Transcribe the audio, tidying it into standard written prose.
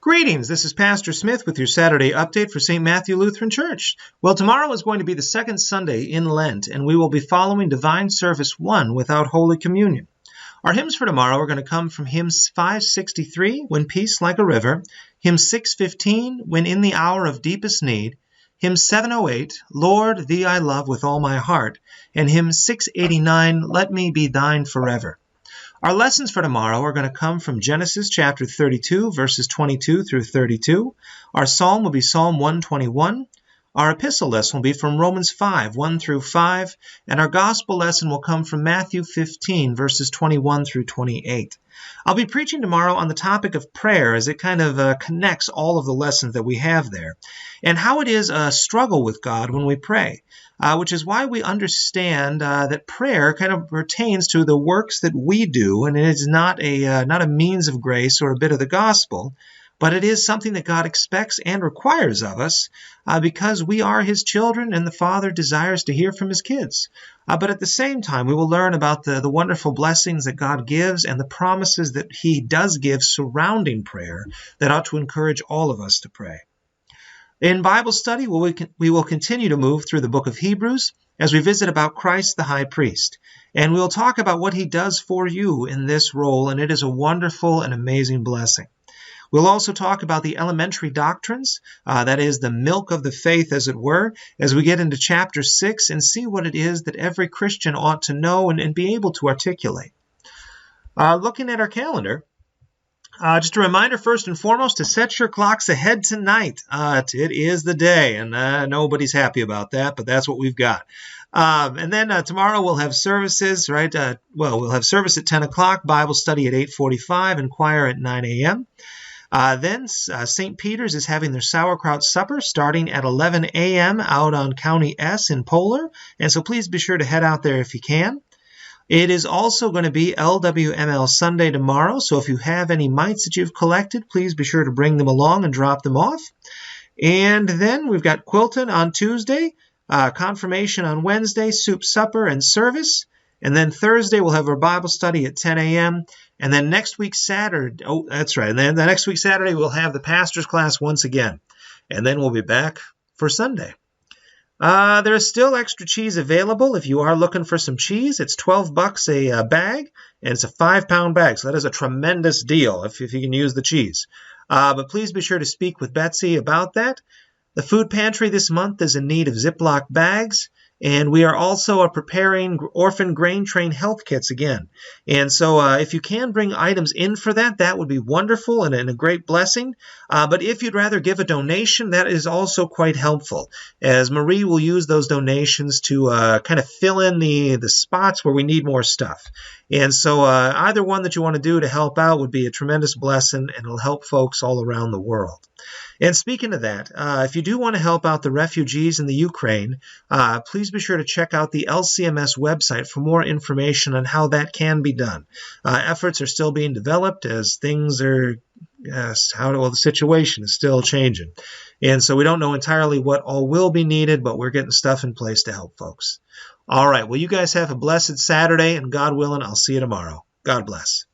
Greetings, this is Pastor Smith with your Saturday update for St. Matthew Lutheran Church. Well, tomorrow is going to be the second Sunday in Lent, and we will be following Divine Service 1 without Holy Communion. Our hymns for tomorrow are going to come from hymn 563, When Peace Like a River, hymn 615, When in the Hour of Deepest Need, hymn 708, Lord, Thee I Love with All My Heart, and hymn 689, Let Me Be Thine Forever. Our lessons for tomorrow are going to come from Genesis chapter 32, verses 22 through 32. Our psalm will be Psalm 121. Our epistle lesson will be from Romans 5, 1 through 5. And our gospel lesson will come from Matthew 15, verses 21 through 28. I'll be preaching tomorrow on the topic of prayer as it kind of connects all of the lessons that we have there, and how it is a struggle with God when we pray. Which is why we understand that prayer kind of pertains to the works that we do, and it is not a means of grace or a bit of the gospel, but it is something that God expects and requires of us because we are His children and the Father desires to hear from His kids. But at the same time, we will learn about the wonderful blessings that God gives and the promises that He does give surrounding prayer that ought to encourage all of us to pray. In Bible study, we will continue to move through the book of Hebrews as we visit about Christ the high priest. And we'll talk about what He does for you in this role, and it is a wonderful and amazing blessing. We'll also talk about the elementary doctrines, that is the milk of the faith, as it were, as we get into chapter 6 and see what it is that every Christian ought to know and be able to articulate. Looking at our calendar, just a reminder, first and foremost, to set your clocks ahead tonight. It is the day, and nobody's happy about that, but that's what we've got. And then tomorrow we'll have services, right? We'll have service at 10 o'clock, Bible study at 8:45, and choir at 9 a.m. Then St. Peter's is having their sauerkraut supper starting at 11 a.m. out on County S in Polar, and so please be sure to head out there if you can. It is also going to be LWML Sunday tomorrow, so if you have any mites that you've collected, please be sure to bring them along and drop them off. And then we've got Quilton on Tuesday, confirmation on Wednesday, soup, supper, and service. And then Thursday we'll have our Bible study at 10 a.m. And then next week Saturday, and then the next week Saturday we'll have the pastor's class once again. And then we'll be back for Sunday. There is still extra cheese available if you are looking for some cheese. It's $12 a bag, and it's a 5-pound bag, so that is a tremendous deal if you can use the cheese. But please be sure to speak with Betsy about that. The food pantry this month is in need of Ziploc bags, and we are also preparing orphan grain train health kits again. And so if you can bring items in for that, that would be wonderful and a great blessing. But if you'd rather give a donation, that is also quite helpful, as Marie will use those donations to kind of fill in the spots where we need more stuff. And so either one that you want to do to help out would be a tremendous blessing, and it'll help folks all around the world. And speaking of that, if you do want to help out the refugees in the Ukraine, please be sure to check out the LCMS website for more information on how that can be done. Efforts are still being developed as things are, the situation is still changing. And so we don't know entirely what all will be needed, but we're getting stuff in place to help folks. All right, well, you guys have a blessed Saturday, and God willing, I'll see you tomorrow. God bless.